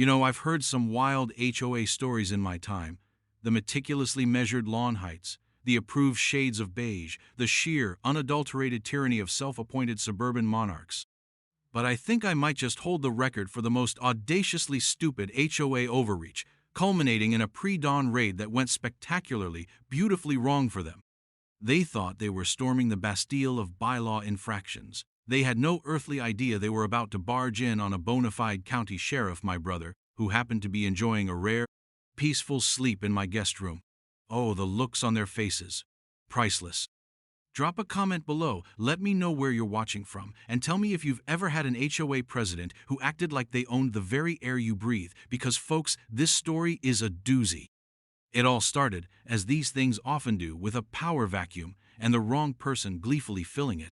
I've heard some wild HOA stories in my time. The meticulously measured lawn heights, the approved shades of beige, the sheer, unadulterated tyranny of self-appointed suburban monarchs. But I think I might just hold the record for the most audaciously stupid HOA overreach, culminating in a pre-dawn raid that went spectacularly, beautifully wrong for them. They thought they were storming the Bastille of bylaw infractions. They had no earthly idea they were about to barge in on a bona fide county sheriff, my brother, who happened to be enjoying a rare, peaceful sleep in my guest room. Oh, the looks on their faces. Priceless. Drop a comment below, let me know where you're watching from, and tell me if you've ever had an HOA president who acted like they owned the very air you breathe, because folks, this story is a doozy. It all started, as these things often do, with a power vacuum and the wrong person gleefully filling it.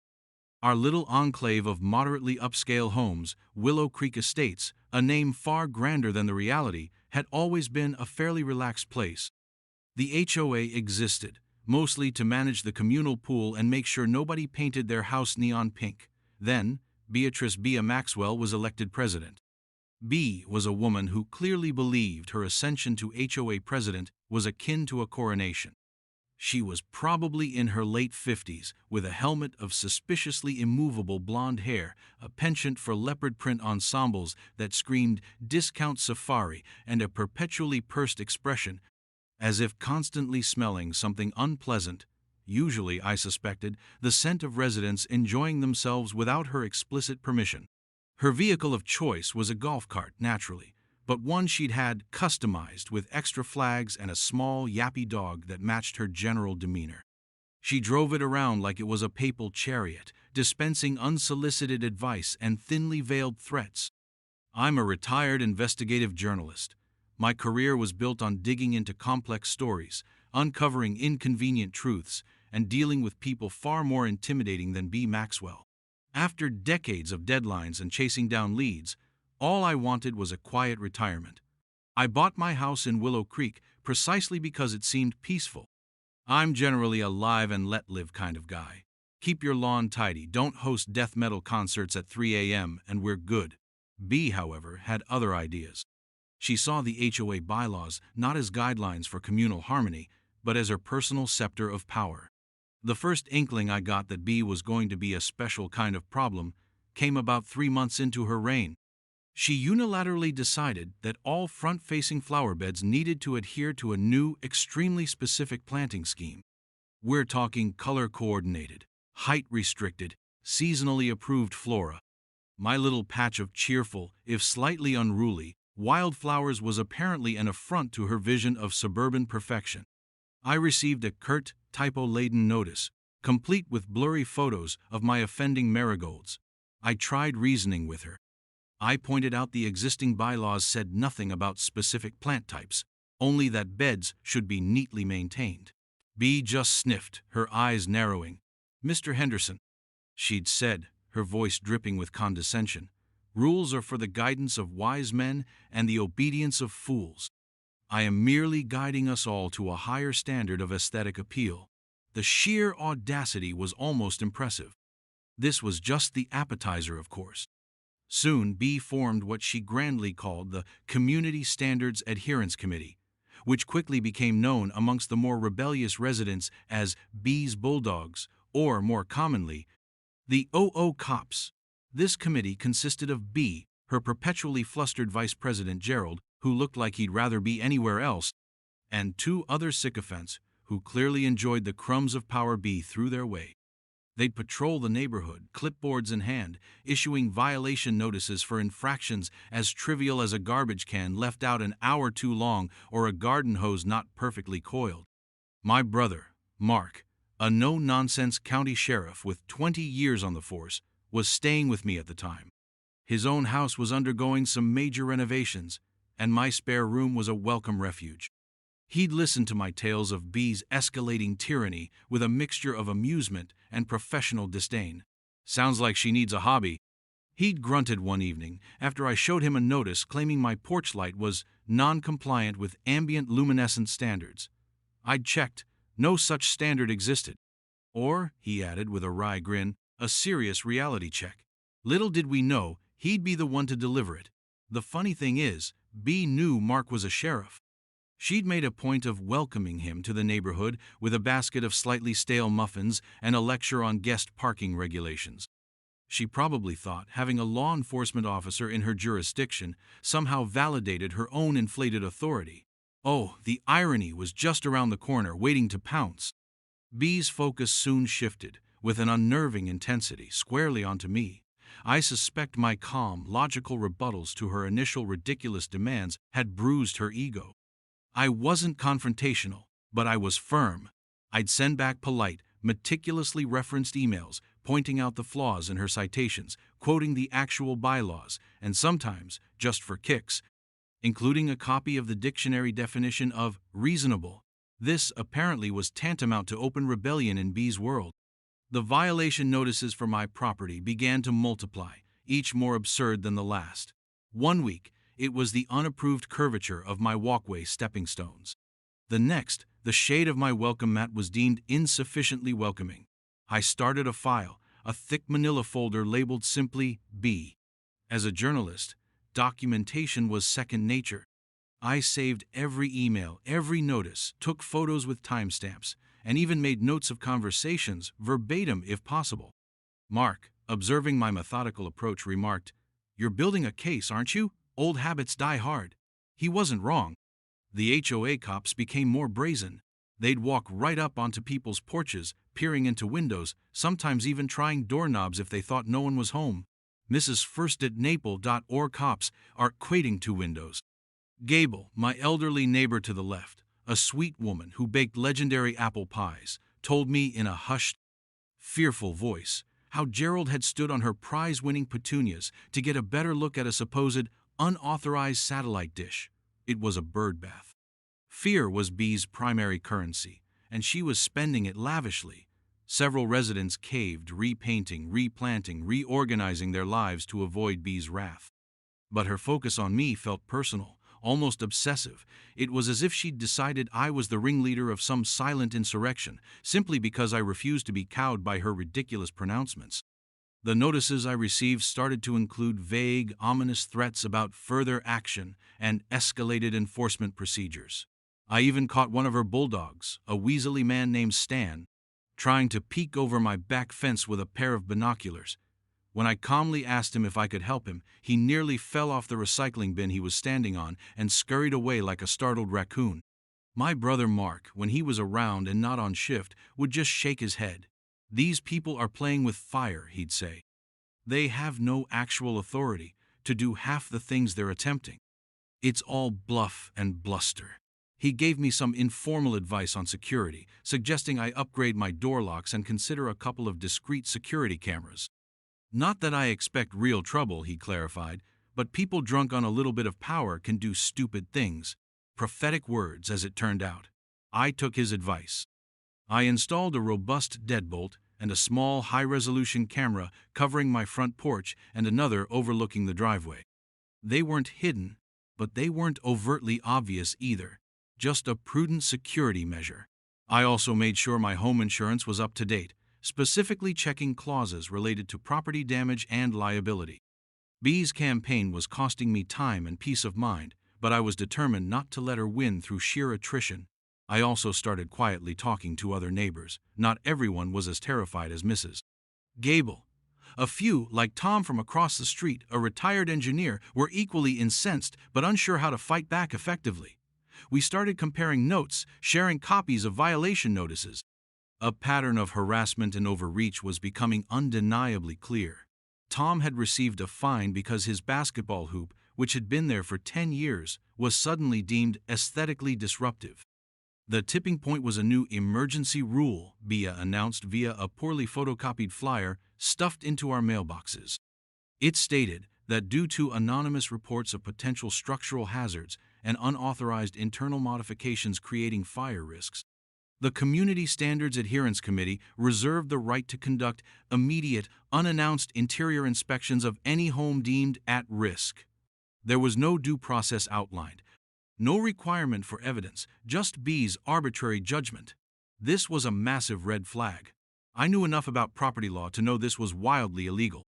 Our little enclave of moderately upscale homes, Willow Creek Estates, a name far grander than the reality, had always been a fairly relaxed place. The HOA existed, mostly to manage the communal pool and make sure nobody painted their house neon pink. Then, Beatrice Maxwell was elected president. B was a woman who clearly believed her ascension to HOA president was akin to a coronation. She was probably in her late 50s, with a helmet of suspiciously immovable blonde hair, a penchant for leopard print ensembles that screamed discount safari, and a perpetually pursed expression, as if constantly smelling something unpleasant. Usually, I suspected, the scent of residents enjoying themselves without her explicit permission. Her vehicle of choice was a golf cart, naturally, but one she'd had customized with extra flags and a small, yappy dog that matched her general demeanor. She drove it around like it was a papal chariot, dispensing unsolicited advice and thinly veiled threats. I'm a retired investigative journalist. My career was built on digging into complex stories, uncovering inconvenient truths, and dealing with people far more intimidating than B. Maxwell. After decades of deadlines and chasing down leads, all I wanted was a quiet retirement. I bought my house in Willow Creek precisely because it seemed peaceful. I'm generally a live and let live kind of guy. Keep your lawn tidy, don't host death metal concerts at 3 a.m., and we're good. B, however, had other ideas. She saw the HOA bylaws not as guidelines for communal harmony, but as her personal scepter of power. The first inkling I got that B was going to be a special kind of problem came about 3 months into her reign. She unilaterally decided that all front-facing flower beds needed to adhere to a new, extremely specific planting scheme. We're talking color-coordinated, height-restricted, seasonally approved flora. My little patch of cheerful, if slightly unruly, wildflowers was apparently an affront to her vision of suburban perfection. I received a curt, typo-laden notice, complete with blurry photos of my offending marigolds. I tried reasoning with her. I pointed out the existing bylaws said nothing about specific plant types, only that beds should be neatly maintained. B just sniffed, her eyes narrowing. "Mr. Henderson," she'd said, her voice dripping with condescension, "rules are for the guidance of wise men and the obedience of fools. I am merely guiding us all to a higher standard of aesthetic appeal." The sheer audacity was almost impressive. This was just the appetizer, of course. Soon, B formed what she grandly called the Community Standards Adherence Committee, which quickly became known amongst the more rebellious residents as B's Bulldogs, or more commonly, the OO Cops. This committee consisted of B, her perpetually flustered Vice President Gerald, who looked like he'd rather be anywhere else, and 2 other sycophants who clearly enjoyed the crumbs of power B threw their way. They'd patrol the neighborhood, clipboards in hand, issuing violation notices for infractions as trivial as a garbage can left out an hour too long or a garden hose not perfectly coiled. My brother, Mark, a no-nonsense county sheriff with 20 years on the force, was staying with me at the time. His own house was undergoing some major renovations, and my spare room was a welcome refuge. He'd listened to my tales of B's escalating tyranny with a mixture of amusement and professional disdain. "Sounds like she needs a hobby," he'd grunted one evening after I showed him a notice claiming my porch light was non-compliant with ambient luminescence standards. I'd checked. No such standard existed. Or, he added with a wry grin, a serious reality check. Little did we know he'd be the one to deliver it. The funny thing is, B knew Mark was a sheriff. She'd made a point of welcoming him to the neighborhood with a basket of slightly stale muffins and a lecture on guest parking regulations. She probably thought having a law enforcement officer in her jurisdiction somehow validated her own inflated authority. Oh, the irony was just around the corner, waiting to pounce. B's focus soon shifted, with an unnerving intensity, squarely onto me. I suspect my calm, logical rebuttals to her initial ridiculous demands had bruised her ego. I wasn't confrontational, but I was firm. I'd send back polite, meticulously referenced emails, pointing out the flaws in her citations, quoting the actual bylaws, and sometimes, just for kicks, including a copy of the dictionary definition of reasonable. This apparently was tantamount to open rebellion in B's world. The violation notices for my property began to multiply, each more absurd than the last. One week, it was the unapproved curvature of my walkway stepping stones. The next, the shade of my welcome mat was deemed insufficiently welcoming. I started a file, a thick manila folder labeled simply B. As a journalist, documentation was second nature. I saved every email, every notice, took photos with timestamps, and even made notes of conversations, verbatim if possible. Mark, observing my methodical approach, remarked, "You're building a case, aren't you? Old habits die hard." He wasn't wrong. The HOA cops became more brazen. They'd walk right up onto people's porches, peering into windows, sometimes even trying doorknobs if they thought no one was home. Mrs. First@Naple.org cops are equating to windows. Gable, my elderly neighbor to the left, a sweet woman who baked legendary apple pies, told me in a hushed, fearful voice how Gerald had stood on her prize-winning petunias to get a better look at a supposed unauthorized satellite dish. It was a birdbath. Fear was B's primary currency, and she was spending it lavishly. Several residents caved, repainting, replanting, reorganizing their lives to avoid B's wrath. But her focus on me felt personal, almost obsessive. It was as if she'd decided I was the ringleader of some silent insurrection, simply because I refused to be cowed by her ridiculous pronouncements. The notices I received started to include vague, ominous threats about further action and escalated enforcement procedures. I even caught one of her bulldogs, a weaselly man named Stan, trying to peek over my back fence with a pair of binoculars. When I calmly asked him if I could help him, he nearly fell off the recycling bin he was standing on and scurried away like a startled raccoon. My brother Mark, when he was around and not on shift, would just shake his head. "These people are playing with fire," he'd say. "They have no actual authority to do half the things they're attempting. It's all bluff and bluster." He gave me some informal advice on security, suggesting I upgrade my door locks and consider a couple of discreet security cameras. "Not that I expect real trouble," he clarified, "but people drunk on a little bit of power can do stupid things." Prophetic words, as it turned out. I took his advice. I installed a robust deadbolt and a small high-resolution camera covering my front porch and another overlooking the driveway. They weren't hidden, but they weren't overtly obvious either. Just a prudent security measure. I also made sure my home insurance was up to date, specifically checking clauses related to property damage and liability. B's campaign was costing me time and peace of mind, but I was determined not to let her win through sheer attrition. I also started quietly talking to other neighbors. Not everyone was as terrified as Mrs. Gable. A few, like Tom from across the street, a retired engineer, were equally incensed but unsure how to fight back effectively. We started comparing notes, sharing copies of violation notices. A pattern of harassment and overreach was becoming undeniably clear. Tom had received a fine because his basketball hoop, which had been there for 10 years, was suddenly deemed aesthetically disruptive. The tipping point was a new emergency rule, Bia announced via a poorly photocopied flyer stuffed into our mailboxes. It stated that due to anonymous reports of potential structural hazards and unauthorized internal modifications creating fire risks, the Community Standards Adherence Committee reserved the right to conduct immediate, unannounced interior inspections of any home deemed at risk. There was no due process outlined, no requirement for evidence, just B's arbitrary judgment. This was a massive red flag. I knew enough about property law to know this was wildly illegal.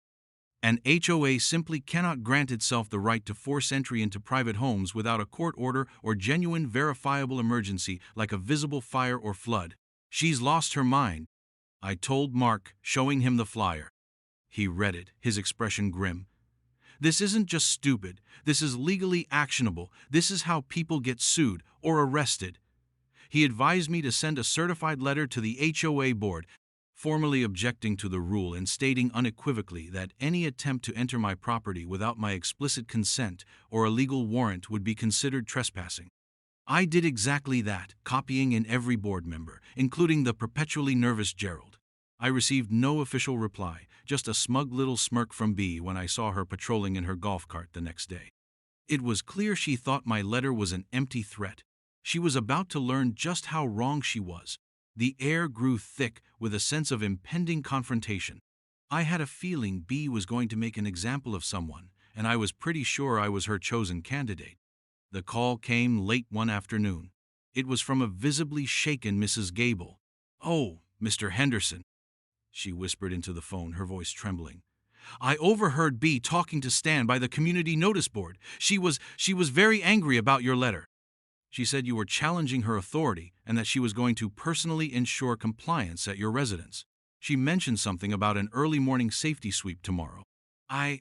An HOA simply cannot grant itself the right to force entry into private homes without a court order or genuine verifiable emergency like a visible fire or flood. She's lost her mind, I told Mark, showing him the flyer. He read it, his expression grim. This isn't just stupid. This is legally actionable. This is how people get sued or arrested. He advised me to send a certified letter to the HOA board, formally objecting to the rule and stating unequivocally that any attempt to enter my property without my explicit consent or a legal warrant would be considered trespassing. I did exactly that, copying in every board member, including the perpetually nervous Gerald. I received no official reply, just a smug little smirk from B when I saw her patrolling in her golf cart the next day. It was clear she thought my letter was an empty threat. She was about to learn just how wrong she was. The air grew thick with a sense of impending confrontation. I had a feeling B was going to make an example of someone, and I was pretty sure I was her chosen candidate. The call came late one afternoon. It was from a visibly shaken Mrs. Gable. "Oh, Mr. Henderson," she whispered into the phone, her voice trembling. "I overheard B talking to Stan by the community notice board. She was very angry about your letter. She said you were challenging her authority and that she was going to personally ensure compliance at your residence. She mentioned something about an early morning safety sweep tomorrow. I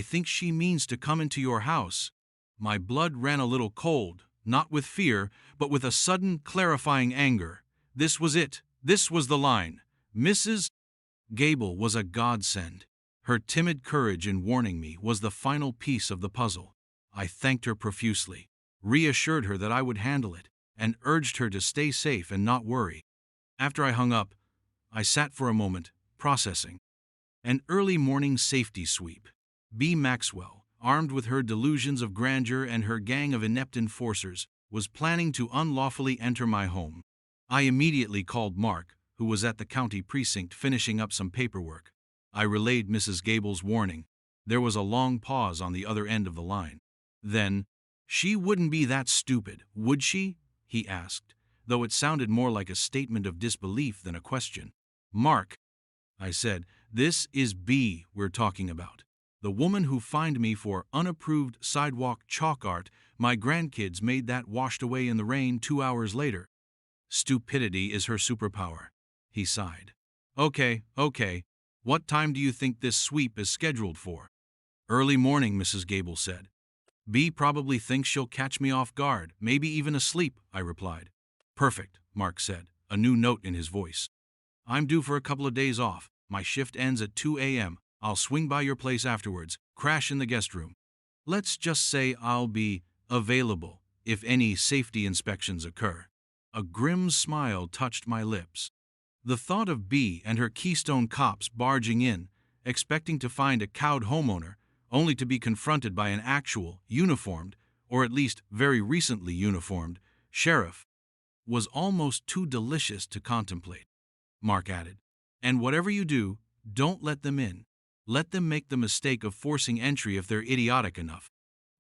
think she means to come into your house." My blood ran a little cold, not with fear, but with a sudden, clarifying anger. This was it. This was the line. Mrs. Gable was a godsend. Her timid courage in warning me was the final piece of the puzzle. I thanked her profusely, reassured her that I would handle it, and urged her to stay safe and not worry. After I hung up, I sat for a moment, processing. An early morning safety sweep. B. Maxwell, armed with her delusions of grandeur and her gang of inept enforcers, was planning to unlawfully enter my home. I immediately called Mark, who was at the county precinct finishing up some paperwork. I relayed Mrs. Gable's warning. There was a long pause on the other end of the line. Then, "She wouldn't be that stupid, would she?" he asked, though it sounded more like a statement of disbelief than a question. "Mark," I said, "this is B we're talking about. The woman who fined me for unapproved sidewalk chalk art my grandkids made that washed away in the rain 2 hours later. Stupidity is her superpower." He sighed. Okay. What time do you think this sweep is scheduled for?" "Early morning," Mrs. Gable said. "B probably thinks she'll catch me off guard, maybe even asleep," I replied. "Perfect," Mark said, a new note in his voice. "I'm due for a couple of days off. My shift ends at 2 a.m. I'll swing by your place afterwards, crash in the guest room. Let's just say I'll be available if any safety inspections occur." A grim smile touched my lips. The thought of B and her Keystone cops barging in, expecting to find a cowed homeowner, only to be confronted by an actual, uniformed, or at least very recently uniformed, sheriff, was almost too delicious to contemplate. Mark added, "And whatever you do, don't let them in. Let them make the mistake of forcing entry if they're idiotic enough.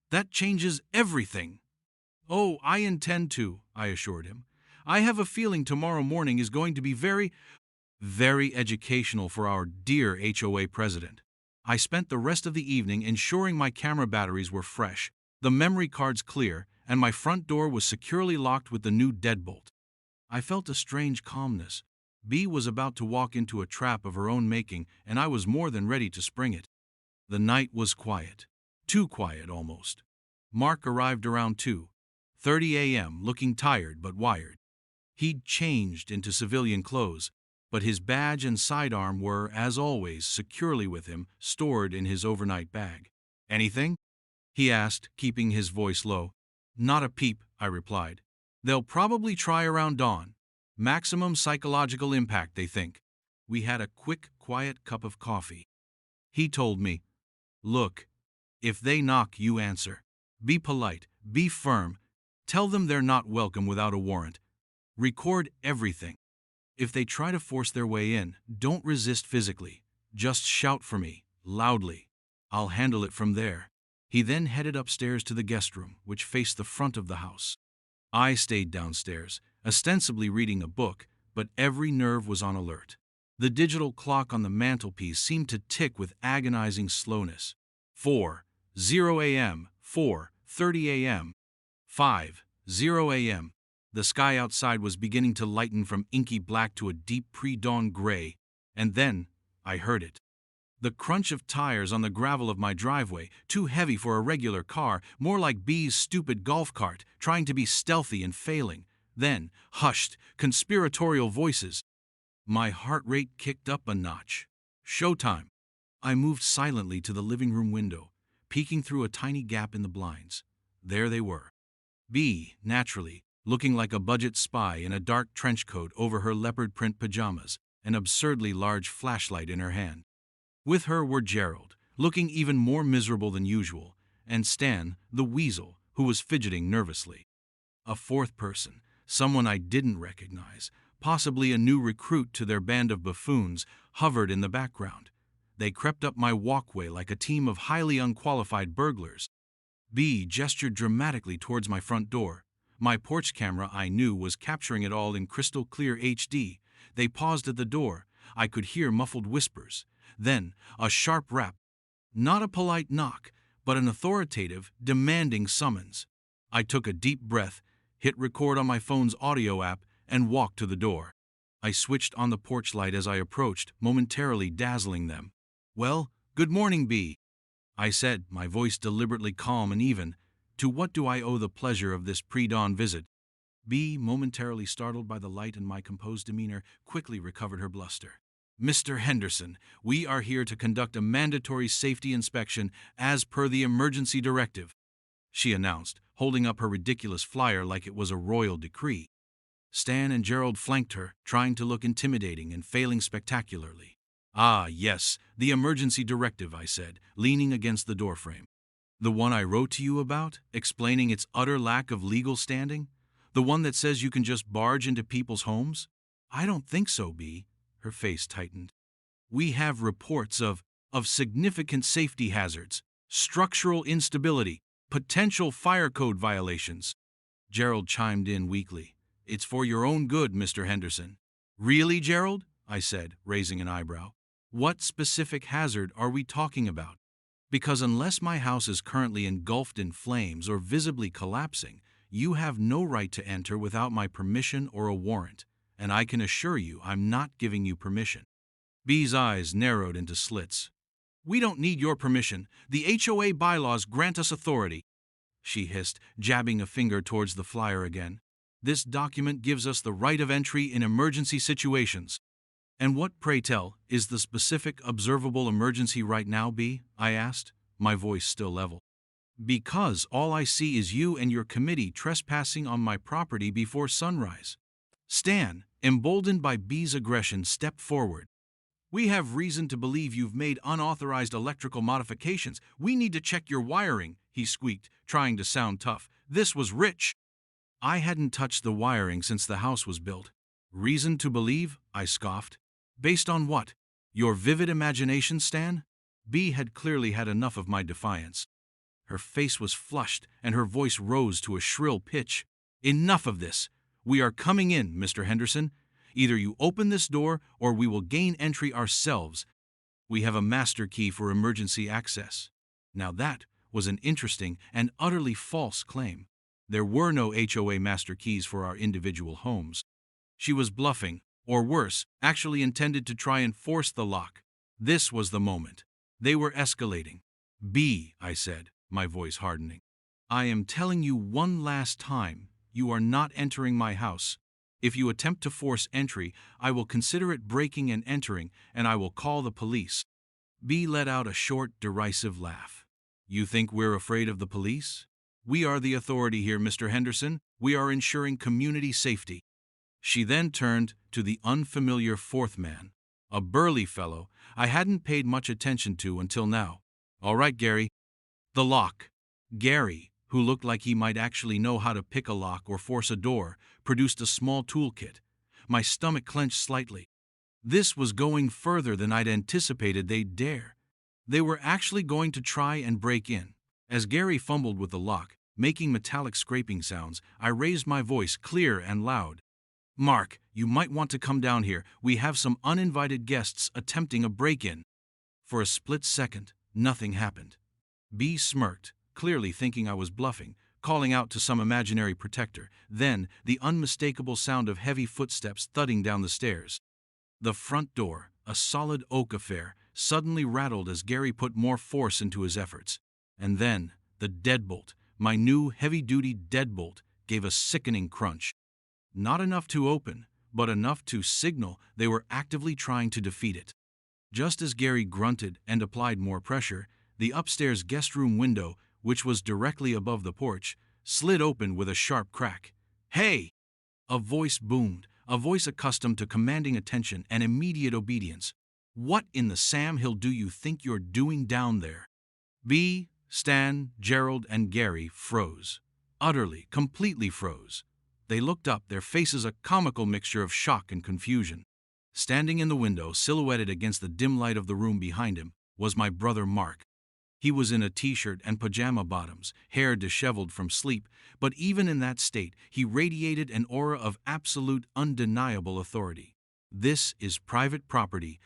That changes everything." "Oh, I intend to," I assured him. "I have a feeling tomorrow morning is going to be very educational for our dear HOA president." I spent the rest of the evening ensuring my camera batteries were fresh, the memory cards clear, and my front door was securely locked with the new deadbolt. I felt a strange calmness. B was about to walk into a trap of her own making, and I was more than ready to spring it. The night was quiet. Too quiet, almost. Mark arrived around 2:30 a.m., looking tired but wired. He'd changed into civilian clothes, but his badge and sidearm were, as always, securely with him, stored in his overnight bag. "Anything?" he asked, keeping his voice low. "Not a peep," I replied. "They'll probably try around dawn. Maximum psychological impact, they think." We had a quick, quiet cup of coffee. He told me, "Look, if they knock, you answer. Be polite, be firm. Tell them they're not welcome without a warrant. Record everything. If they try to force their way in, don't resist physically. Just shout for me, loudly. I'll handle it from there." He then headed upstairs to the guest room, which faced the front of the house. I stayed downstairs, ostensibly reading a book, but every nerve was on alert. The digital clock on the mantelpiece seemed to tick with agonizing slowness. 4:00 a.m., 4:30 a.m., 5:00 a.m. The sky outside was beginning to lighten from inky black to a deep pre-dawn gray, and then I heard it. The crunch of tires on the gravel of my driveway, too heavy for a regular car, more like B's stupid golf cart, trying to be stealthy and failing. Then, hushed, conspiratorial voices. My heart rate kicked up a notch. Showtime. I moved silently to the living room window, peeking through a tiny gap in the blinds. There they were. B, naturally, looking like a budget spy in a dark trench coat over her leopard print pajamas, an absurdly large flashlight in her hand. With her were Gerald, looking even more miserable than usual, and Stan, the weasel, who was fidgeting nervously. A fourth person, someone I didn't recognize, possibly a new recruit to their band of buffoons, hovered in the background. They crept up my walkway like a team of highly unqualified burglars. B gestured dramatically towards my front door. My porch camera, I knew, was capturing it all in crystal clear HD. They paused at the door. I could hear muffled whispers. Then, a sharp rap. Not a polite knock, but an authoritative, demanding summons. I took a deep breath, hit record on my phone's audio app, and walked to the door. I switched on the porch light as I approached, momentarily dazzling them. "Well, good morning, B," I said, my voice deliberately calm and even. "To what do I owe the pleasure of this pre-dawn visit?" B, momentarily startled by the light and my composed demeanor, quickly recovered her bluster. "Mr. Henderson, we are here to conduct a mandatory safety inspection as per the emergency directive," she announced, holding up her ridiculous flyer like it was a royal decree. Stan and Gerald flanked her, trying to look intimidating and failing spectacularly. "Ah, yes, the emergency directive," I said, leaning against the doorframe. "The one I wrote to you about, explaining its utter lack of legal standing? The one that says you can just barge into people's homes?" "I don't think so, B." Her face tightened. "We have reports of significant safety hazards, structural instability, potential fire code violations." Gerald chimed in weakly. "It's for your own good, Mr. Henderson." "Really, Gerald?" I said, raising an eyebrow. "What specific hazard are we talking about? Because unless my house is currently engulfed in flames or visibly collapsing, you have no right to enter without my permission or a warrant, and I can assure you I'm not giving you permission." B's eyes narrowed into slits. "We don't need your permission. The HOA bylaws grant us authority," she hissed, jabbing a finger towards the flyer again. "This document gives us the right of entry in emergency situations." "And what, pray tell, is the specific observable emergency right now, B?" I asked, my voice still level. "Because all I see is you and your committee trespassing on my property before sunrise." Stan, emboldened by B's aggression, stepped forward. "We have reason to believe you've made unauthorized electrical modifications. We need to check your wiring," he squeaked, trying to sound tough. "This was Rich." I hadn't touched the wiring since the house was built. "Reason to believe?" I scoffed. "Based on what? Your vivid imagination, Stan?" B had clearly had enough of my defiance. Her face was flushed, and her voice rose to a shrill pitch. "Enough of this. We are coming in, Mr. Henderson. Either you open this door, or we will gain entry ourselves. We have a master key for emergency access." Now that was an interesting and utterly false claim. There were no HOA master keys for our individual homes. She was bluffing, or worse, actually intended to try and force the lock. This was the moment. They were escalating. "B," I said, my voice hardening. "I am telling you one last time, you are not entering my house. If you attempt to force entry, I will consider it breaking and entering, and I will call the police." B let out a short, derisive laugh. "You think we're afraid of the police? We are the authority here, Mr. Henderson. We are ensuring community safety." She then turned to the unfamiliar fourth man, a burly fellow I hadn't paid much attention to until now. "All right, Gary." The lock. Gary, who looked like he might actually know how to pick a lock or force a door, produced a small toolkit. My stomach clenched slightly. This was going further than I'd anticipated they'd dare. They were actually going to try and break in. As Gary fumbled with the lock, making metallic scraping sounds, I raised my voice clear and loud. Mark, you might want to come down here. We have some uninvited guests attempting a break-in. For a split second, nothing happened. B smirked, clearly thinking I was bluffing, calling out to some imaginary protector. Then, the unmistakable sound of heavy footsteps thudding down the stairs. The front door, a solid oak affair, suddenly rattled as Gary put more force into his efforts. And then, the deadbolt, my new heavy-duty deadbolt, gave a sickening crunch. Not enough to open, but enough to signal they were actively trying to defeat it. Just as Gary grunted and applied more pressure, the upstairs guest room window, which was directly above the porch, slid open with a sharp crack. "Hey!" A voice boomed, a voice accustomed to commanding attention and immediate obedience. "What in the Sam Hill do you think you're doing down there?" B, Stan, Gerald, and Gary froze. Utterly, completely froze. They looked up, their faces a comical mixture of shock and confusion. Standing in the window, silhouetted against the dim light of the room behind him, was my brother Mark. He was in a t-shirt and pajama bottoms, hair disheveled from sleep, but even in that state, he radiated an aura of absolute, undeniable authority. "This is private property,"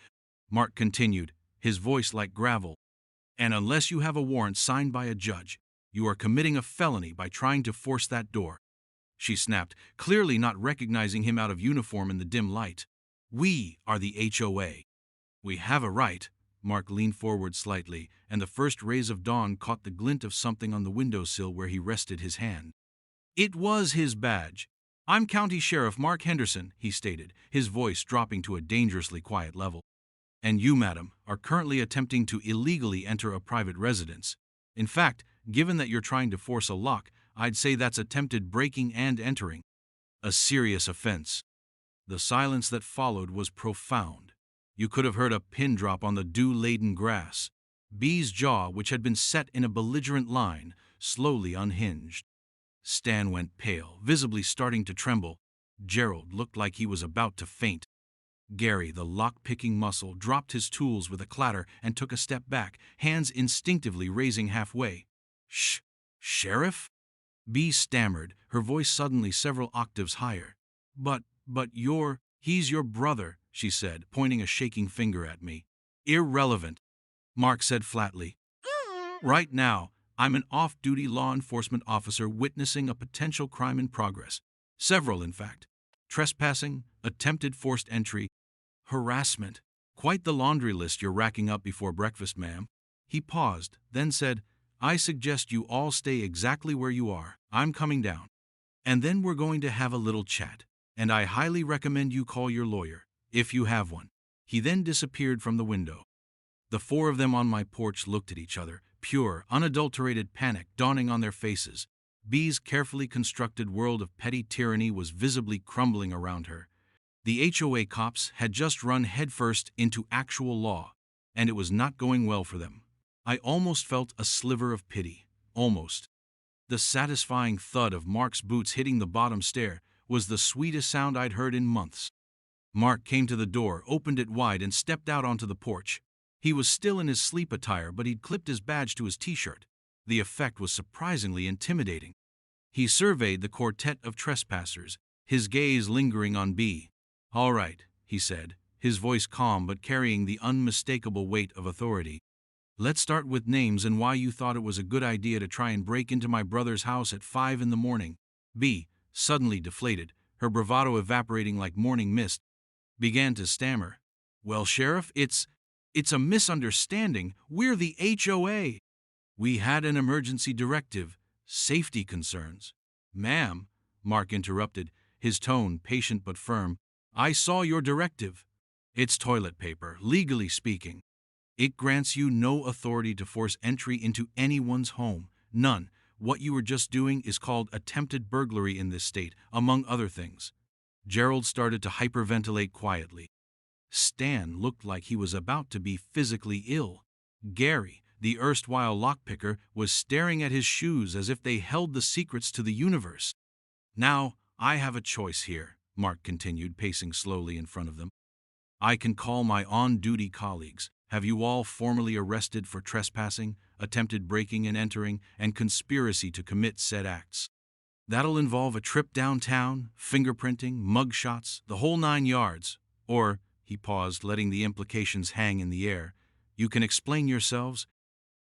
Mark continued, his voice like gravel. "And unless you have a warrant signed by a judge, you are committing a felony by trying to force that door," she snapped, clearly not recognizing him out of uniform in the dim light. "We are the HOA. We have a right." Mark leaned forward slightly, and the first rays of dawn caught the glint of something on the windowsill where he rested his hand. It was his badge. "I'm County Sheriff Mark Henderson," he stated, his voice dropping to a dangerously quiet level. "And you, madam, are currently attempting to illegally enter a private residence. In fact, given that you're trying to force a lock, I'd say that's attempted breaking and entering. A serious offense." The silence that followed was profound. You could have heard a pin drop on the dew-laden grass. B's jaw, which had been set in a belligerent line, slowly unhinged. Stan went pale, visibly starting to tremble. Gerald looked like he was about to faint. Gary, the lock-picking muscle, dropped his tools with a clatter and took a step back, hands instinctively raising halfway. Sheriff?" B stammered, her voice suddenly several octaves higher. But he's your brother," she said, pointing a shaking finger at me. "Irrelevant," Mark said flatly. "Right now, I'm an off-duty law enforcement officer witnessing a potential crime in progress. Several, in fact. Trespassing, attempted forced entry, harassment. Quite the laundry list you're racking up before breakfast, ma'am." He paused, then said, "I suggest you all stay exactly where you are. I'm coming down. And then we're going to have a little chat. And I highly recommend you call your lawyer, if you have one." He then disappeared from the window. The four of them on my porch looked at each other, pure, unadulterated panic dawning on their faces. B's carefully constructed world of petty tyranny was visibly crumbling around her. The HOA cops had just run headfirst into actual law, and it was not going well for them. I almost felt a sliver of pity. Almost. The satisfying thud of Mark's boots hitting the bottom stair was the sweetest sound I'd heard in months. Mark came to the door, opened it wide, and stepped out onto the porch. He was still in his sleep attire, but he'd clipped his badge to his t-shirt. The effect was surprisingly intimidating. He surveyed the quartet of trespassers, his gaze lingering on B. "All right," he said, his voice calm but carrying the unmistakable weight of authority. "Let's start with names and why you thought it was a good idea to try and break into my brother's house at 5 in the morning." B, suddenly deflated, her bravado evaporating like morning mist, began to stammer. "Well, Sheriff, it's a misunderstanding. We're the HOA. We had an emergency directive. Safety concerns." "Ma'am," Mark interrupted, his tone patient but firm, "I saw your directive. It's toilet paper, legally speaking. It grants you no authority to force entry into anyone's home. None. What you were just doing is called attempted burglary in this state, among other things." Gerald started to hyperventilate quietly. Stan looked like he was about to be physically ill. Gary, the erstwhile lockpicker, was staring at his shoes as if they held the secrets to the universe. "Now, I have a choice here," Mark continued, pacing slowly in front of them. "I can call my on-duty colleagues, have you all formally arrested for trespassing, attempted breaking and entering, and conspiracy to commit said acts. That'll involve a trip downtown, fingerprinting, mugshots, the whole 9 yards. Or, he paused, letting the implications hang in the air, you can explain yourselves,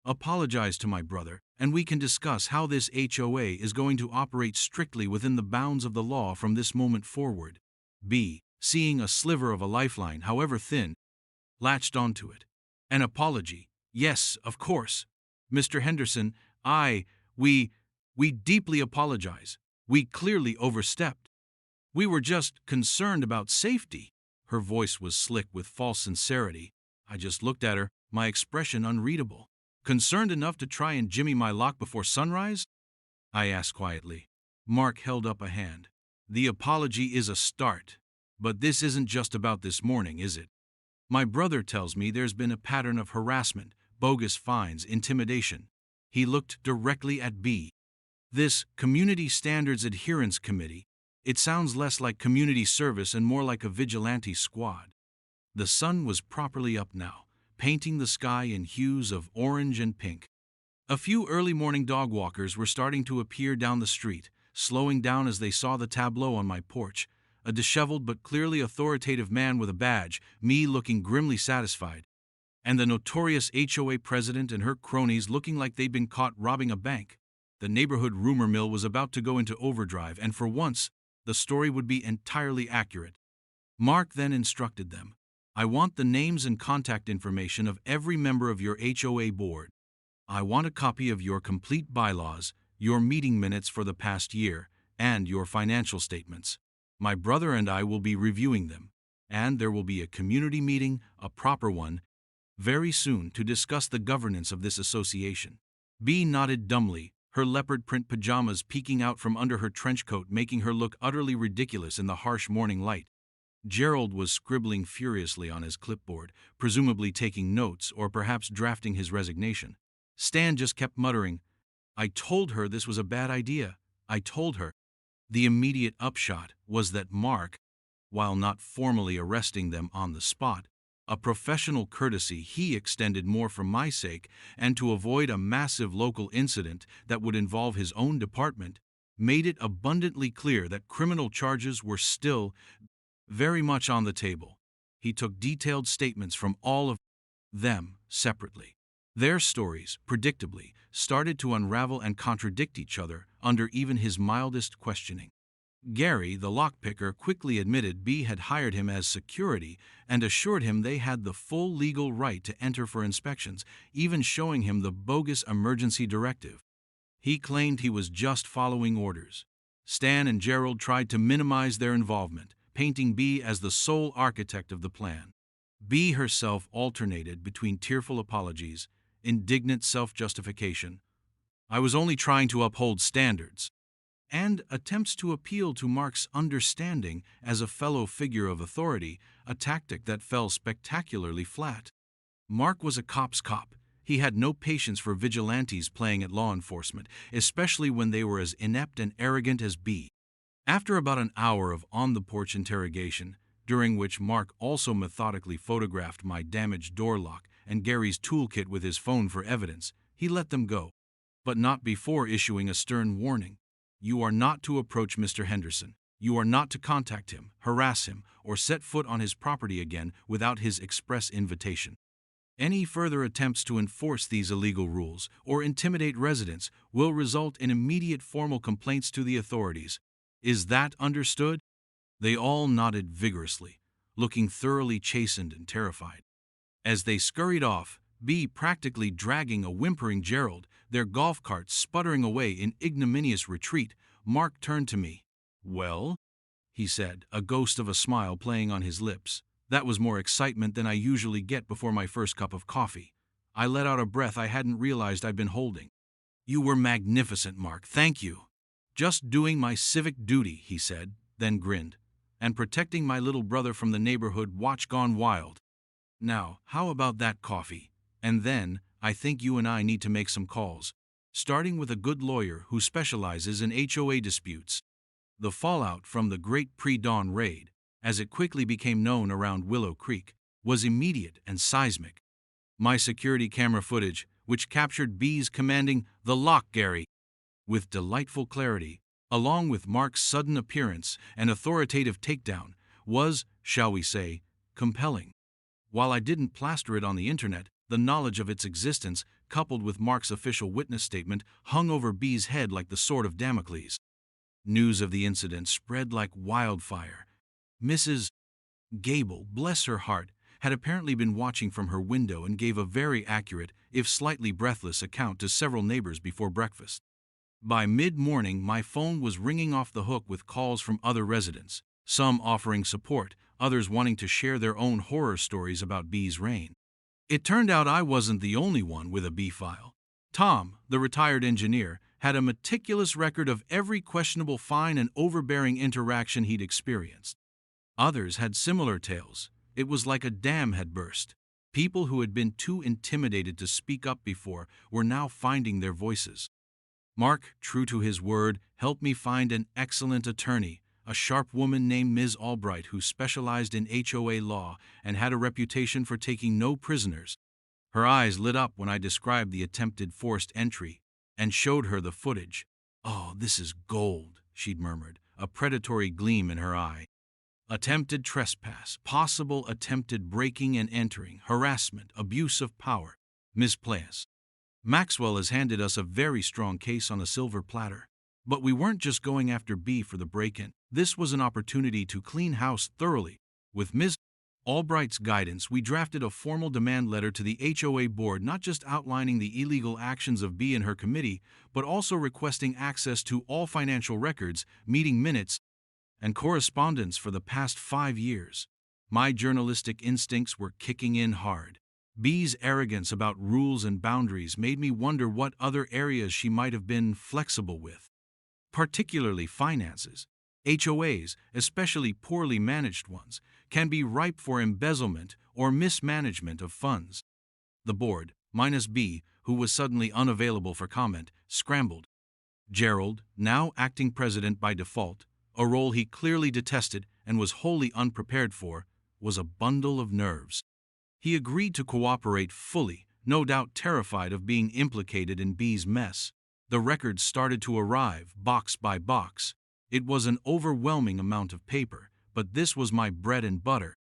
apologize to my brother, and we can discuss how this HOA is going to operate strictly within the bounds of the law from this moment forward. B, seeing a sliver of a lifeline, however thin, latched onto it. An apology. Yes, of course. Mr. Henderson, we deeply apologize. We clearly overstepped. We were just concerned about safety. Her voice was slick with false sincerity. I just looked at her, my expression unreadable. Concerned enough to try and jimmy my lock before sunrise? I asked quietly. Mark held up a hand. The apology is a start. But this isn't just about this morning, is it? My brother tells me there's been a pattern of harassment, bogus fines, intimidation. He looked directly at B. This Community Standards Adherence Committee, it sounds less like community service and more like a vigilante squad. The sun was properly up now, painting the sky in hues of orange and pink. A few early morning dog walkers were starting to appear down the street, slowing down as they saw the tableau on my porch. A disheveled but clearly authoritative man with a badge, me looking grimly satisfied, and the notorious HOA president and her cronies looking like they'd been caught robbing a bank. The neighborhood rumor mill was about to go into overdrive, and for once, the story would be entirely accurate. Mark then instructed them, I want the names and contact information of every member of your HOA board. I want a copy of your complete bylaws, your meeting minutes for the past year, and your financial statements. My brother and I will be reviewing them, and there will be a community meeting, a proper one, very soon to discuss the governance of this association. B nodded dumbly, her leopard print pajamas peeking out from under her trench coat making her look utterly ridiculous in the harsh morning light. Gerald was scribbling furiously on his clipboard, presumably taking notes or perhaps drafting his resignation. Stan just kept muttering, I told her this was a bad idea. I told her. The immediate upshot was that Mark, while not formally arresting them on the spot, a professional courtesy he extended more for my sake and to avoid a massive local incident that would involve his own department, made it abundantly clear that criminal charges were still very much on the table. He took detailed statements from all of them separately. Their stories, predictably, started to unravel and contradict each other under even his mildest questioning. Gary, the lockpicker, quickly admitted B had hired him as security and assured him they had the full legal right to enter for inspections, even showing him the bogus emergency directive. He claimed he was just following orders. Stan and Gerald tried to minimize their involvement, painting B as the sole architect of the plan. B herself alternated between tearful apologies, indignant self-justification, I was only trying to uphold standards, and attempts to appeal to Mark's understanding as a fellow figure of authority, a tactic that fell spectacularly flat. Mark was a cop's cop. He had no patience for vigilantes playing at law enforcement, especially when they were as inept and arrogant as B. After about an hour of on-the-porch interrogation, during which Mark also methodically photographed my damaged door lock and Gary's toolkit with his phone for evidence, he let them go, but not before issuing a stern warning. You are not to approach Mr. Henderson. You are not to contact him, harass him, or set foot on his property again without his express invitation. Any further attempts to enforce these illegal rules or intimidate residents will result in immediate formal complaints to the authorities. Is that understood? They all nodded vigorously, looking thoroughly chastened and terrified. As they scurried off, B practically dragging a whimpering Gerald, their golf cart sputtering away in ignominious retreat, Mark turned to me. Well? He said, a ghost of a smile playing on his lips. That was more excitement than I usually get before my first cup of coffee. I let out a breath I hadn't realized I'd been holding. You were magnificent, Mark. Thank you. Just doing my civic duty, he said, then grinned. And protecting my little brother from the neighborhood watch gone wild. Now, how about that coffee? And then, I think you and I need to make some calls, starting with a good lawyer who specializes in HOA disputes. The fallout from the great pre-dawn raid, as it quickly became known around Willow Creek, was immediate and seismic. My security camera footage, which captured B's commanding, "The lock, Gary," with delightful clarity, along with Mark's sudden appearance and authoritative takedown, was, shall we say, compelling. While I didn't plaster it on the internet, the knowledge of its existence, coupled with Mark's official witness statement, hung over B's head like the sword of Damocles. News of the incident spread like wildfire. Mrs. Gable, bless her heart, had apparently been watching from her window and gave a very accurate, if slightly breathless, account to several neighbors before breakfast. By mid-morning, my phone was ringing off the hook with calls from other residents, some offering support, others wanting to share their own horror stories about B's reign. It turned out I wasn't the only one with a B file. Tom, the retired engineer, had a meticulous record of every questionable fine and overbearing interaction he'd experienced. Others had similar tales. It was like a dam had burst. People who had been too intimidated to speak up before were now finding their voices. Mark, true to his word, helped me find an excellent attorney, a sharp woman named Ms. Albright who specialized in HOA law and had a reputation for taking no prisoners. Her eyes lit up when I described the attempted forced entry and showed her the footage. "Oh, this is gold," she'd murmured, a predatory gleam in her eye. Attempted trespass, possible attempted breaking and entering, harassment, abuse of power, misplace. Maxwell has handed us a very strong case on a silver platter. But we weren't just going after B for the break-in. This was an opportunity to clean house thoroughly. With Ms. Albright's guidance, we drafted a formal demand letter to the HOA board, not just outlining the illegal actions of B and her committee, but also requesting access to all financial records, meeting minutes, and correspondence for the past 5 years. My journalistic instincts were kicking in hard. B's arrogance about rules and boundaries made me wonder what other areas she might have been flexible with. Particularly finances. HOAs, especially poorly managed ones, can be ripe for embezzlement or mismanagement of funds. The board, minus B, who was suddenly unavailable for comment, scrambled. Gerald, now acting president by default, a role he clearly detested and was wholly unprepared for, was a bundle of nerves. He agreed to cooperate fully, no doubt terrified of being implicated in B's mess. The records started to arrive, box by box. It was an overwhelming amount of paper, but this was my bread and butter.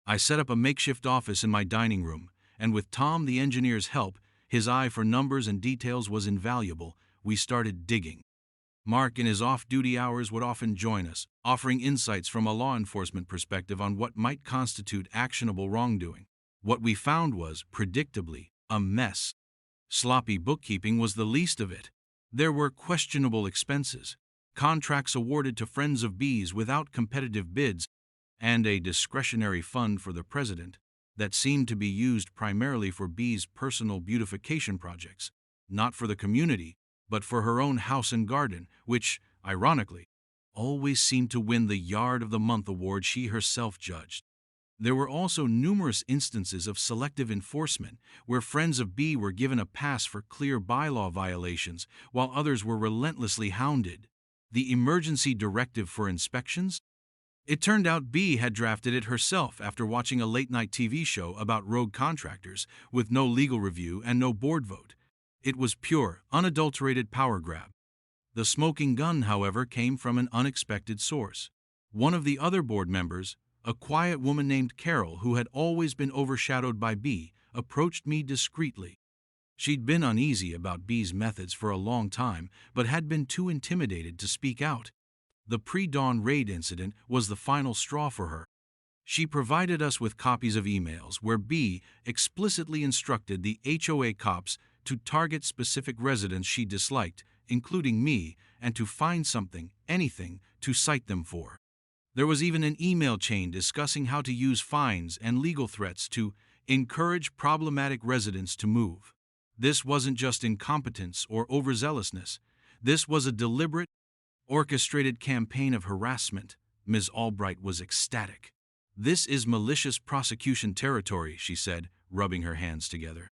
I set up a makeshift office in my dining room, and with Tom the engineer's help, his eye for numbers and details was invaluable, we started digging. Mark in his off-duty hours would often join us, offering insights from a law enforcement perspective on what might constitute actionable wrongdoing. What we found was, predictably, a mess. Sloppy bookkeeping was the least of it. There were questionable expenses, contracts awarded to friends of B's without competitive bids, and a discretionary fund for the president that seemed to be used primarily for B's personal beautification projects, not for the community, but for her own house and garden, which, ironically, always seemed to win the Yard of the Month award she herself judged. There were also numerous instances of selective enforcement, where friends of B were given a pass for clear bylaw violations, while others were relentlessly hounded. The emergency directive for inspections? It turned out B had drafted it herself after watching a late-night TV show about rogue contractors, with no legal review and no board vote. It was pure, unadulterated power grab. The smoking gun, however, came from an unexpected source. One of the other board members, a quiet woman named Carol who had always been overshadowed by B, approached me discreetly. She'd been uneasy about B's methods for a long time, but had been too intimidated to speak out. The pre-dawn raid incident was the final straw for her. She provided us with copies of emails where B explicitly instructed the HOA cops to target specific residents she disliked, including me, and to find something, anything, to cite them for. There was even an email chain discussing how to use fines and legal threats to encourage problematic residents to move. This wasn't just incompetence or overzealousness. This was a deliberate, orchestrated campaign of harassment. Ms. Albright was ecstatic. "This is malicious prosecution territory," she said, rubbing her hands together.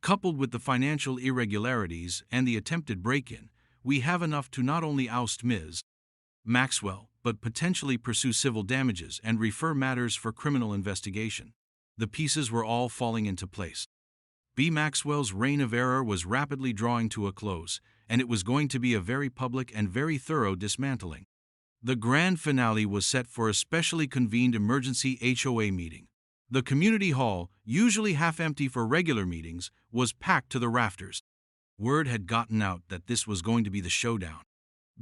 "Coupled with the financial irregularities and the attempted break-in, we have enough to not only oust Ms. Maxwell, but potentially pursue civil damages and refer matters for criminal investigation." The pieces were all falling into place. B. Maxwell's reign of error was rapidly drawing to a close, and it was going to be a very public and very thorough dismantling. The grand finale was set for a specially convened emergency HOA meeting. The community hall, usually half empty for regular meetings, was packed to the rafters. Word had gotten out that this was going to be the showdown.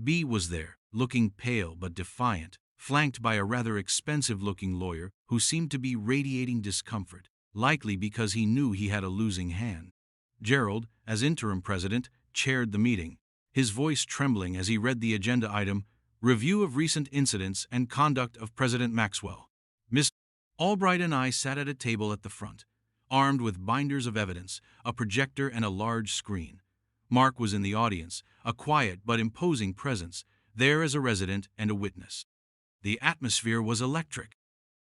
B was there, looking pale but defiant, flanked by a rather expensive-looking lawyer who seemed to be radiating discomfort, likely because he knew he had a losing hand. Gerald, as interim president, chaired the meeting, his voice trembling as he read the agenda item, Review of Recent Incidents and Conduct of President Maxwell. Miss Albright and I sat at a table at the front, armed with binders of evidence, a projector and a large screen. Mark was in the audience, a quiet but imposing presence, there as a resident and a witness. The atmosphere was electric.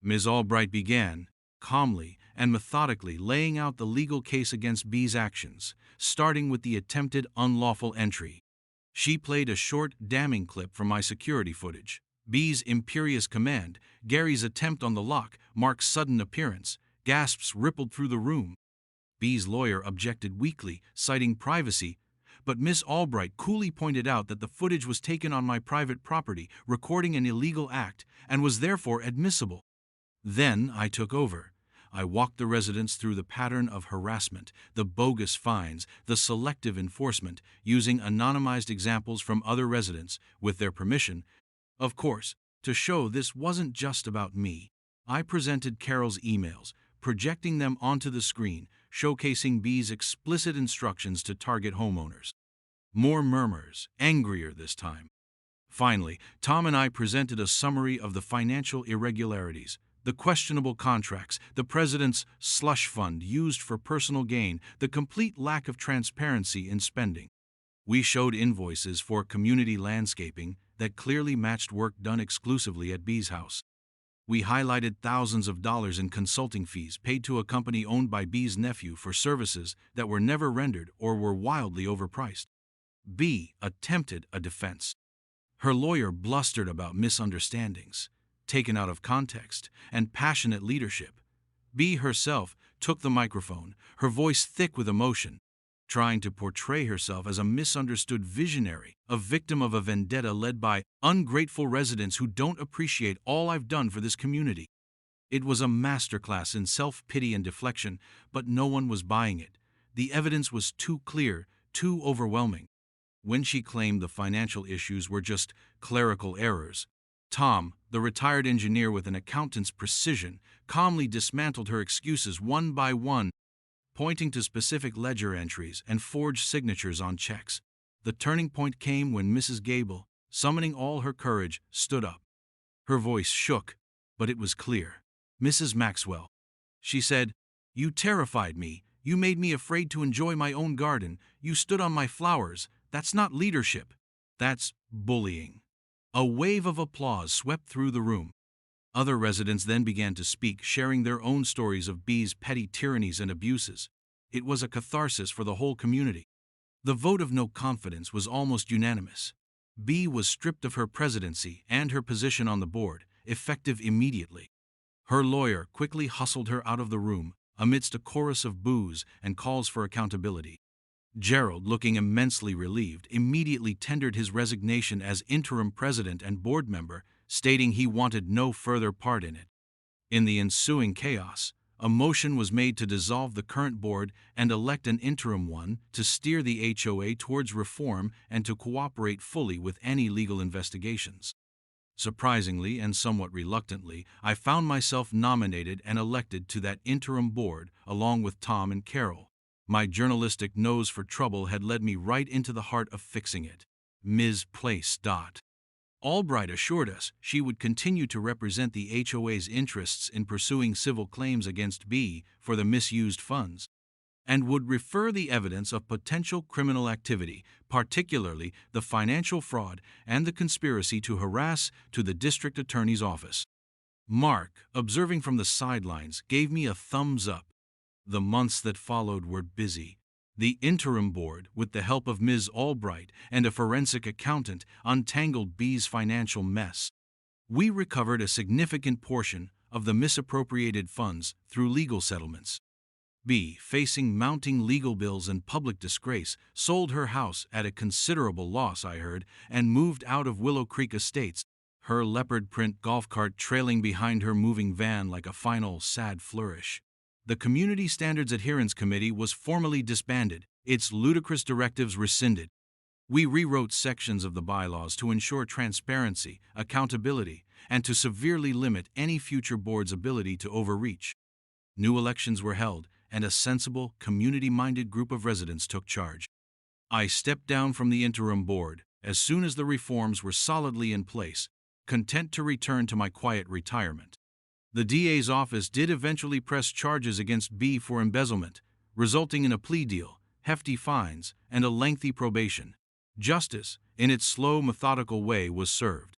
Ms. Albright began, calmly and methodically laying out the legal case against B's actions, starting with the attempted unlawful entry. She played a short, damning clip from my security footage. B's imperious command, Gary's attempt on the lock, Mark's sudden appearance, gasps rippled through the room. B's lawyer objected weakly, citing privacy, but Miss Albright coolly pointed out that the footage was taken on my private property, recording an illegal act, and was therefore admissible. Then I took over. I walked the residents through the pattern of harassment, the bogus fines, the selective enforcement, using anonymized examples from other residents, with their permission. Of course, to show this wasn't just about me, I presented Carol's emails, projecting them onto the screen, showcasing B's explicit instructions to target homeowners. More murmurs, angrier this time. Finally, Tom and I presented a summary of the financial irregularities, the questionable contracts, the president's slush fund used for personal gain, the complete lack of transparency in spending. We showed invoices for community landscaping that clearly matched work done exclusively at B's house. We highlighted thousands of dollars in consulting fees paid to a company owned by B's nephew for services that were never rendered or were wildly overpriced. B attempted a defense. Her lawyer blustered about misunderstandings, taken out of context, and passionate leadership. B herself took the microphone, her voice thick with emotion, trying to portray herself as a misunderstood visionary, a victim of a vendetta led by ungrateful residents who don't appreciate all I've done for this community. It was a masterclass in self-pity and deflection, but no one was buying it. The evidence was too clear, too overwhelming. When she claimed the financial issues were just clerical errors, Tom, the retired engineer with an accountant's precision, calmly dismantled her excuses one by one, pointing to specific ledger entries and forged signatures on checks. The turning point came when Mrs. Gable, summoning all her courage, stood up. Her voice shook, but it was clear. Mrs. Maxwell, she said, "You terrified me. You made me afraid to enjoy my own garden. You stood on my flowers. That's not leadership. That's bullying." A wave of applause swept through the room. Other residents then began to speak, sharing their own stories of B's petty tyrannies and abuses. It was a catharsis for the whole community. The vote of no confidence was almost unanimous. B was stripped of her presidency and her position on the board, effective immediately. Her lawyer quickly hustled her out of the room, amidst a chorus of boos and calls for accountability. Gerald, looking immensely relieved, immediately tendered his resignation as interim president and board member, stating he wanted no further part in it. In the ensuing chaos, a motion was made to dissolve the current board and elect an interim one to steer the HOA towards reform and to cooperate fully with any legal investigations. Surprisingly and somewhat reluctantly, I found myself nominated and elected to that interim board along with Tom and Carol. My journalistic nose for trouble had led me right into the heart of fixing it. Ms. Place. Albright assured us she would continue to represent the HOA's interests in pursuing civil claims against B for the misused funds, and would refer the evidence of potential criminal activity, particularly the financial fraud and the conspiracy to harass, to the district attorney's office. Mark, observing from the sidelines, gave me a thumbs up. The months that followed were busy. The interim board, with the help of Ms. Albright and a forensic accountant, untangled B's financial mess. We recovered a significant portion of the misappropriated funds through legal settlements. B, facing mounting legal bills and public disgrace, sold her house at a considerable loss, I heard, and moved out of Willow Creek Estates, her leopard print golf cart trailing behind her moving van like a final sad flourish. The Community Standards Adherence Committee was formally disbanded, its ludicrous directives rescinded. We rewrote sections of the bylaws to ensure transparency, accountability, and to severely limit any future board's ability to overreach. New elections were held, and a sensible, community-minded group of residents took charge. I stepped down from the interim board as soon as the reforms were solidly in place, content to return to my quiet retirement. The DA's office did eventually press charges against B for embezzlement, resulting in a plea deal, hefty fines, and a lengthy probation. Justice, in its slow, methodical way, was served.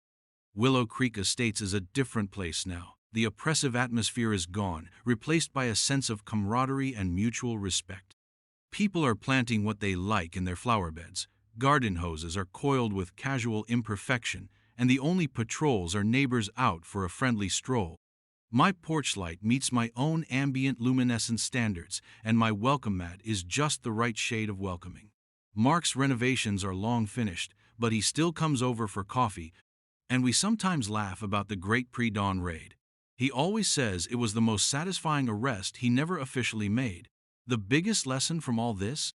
Willow Creek Estates is a different place now. The oppressive atmosphere is gone, replaced by a sense of camaraderie and mutual respect. People are planting what they like in their flower beds. Garden hoses are coiled with casual imperfection, and the only patrols are neighbors out for a friendly stroll. My porch light meets my own ambient luminescence standards, and my welcome mat is just the right shade of welcoming. Mark's renovations are long finished, but he still comes over for coffee, and we sometimes laugh about the great pre-dawn raid. He always says it was the most satisfying arrest he never officially made. The biggest lesson from all this?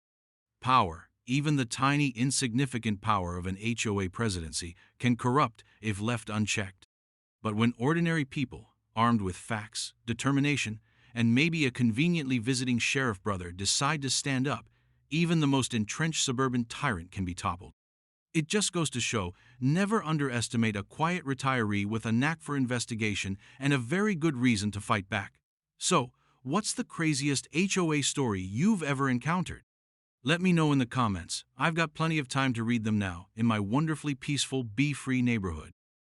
Power, even the tiny, insignificant power of an HOA presidency, can corrupt if left unchecked. But when ordinary people, armed with facts, determination, and maybe a conveniently visiting sheriff brother decide to stand up, even the most entrenched suburban tyrant can be toppled. It just goes to show, never underestimate a quiet retiree with a knack for investigation and a very good reason to fight back. So, what's the craziest HOA story you've ever encountered? Let me know in the comments. I've got plenty of time to read them now in my wonderfully peaceful, bee-free neighborhood.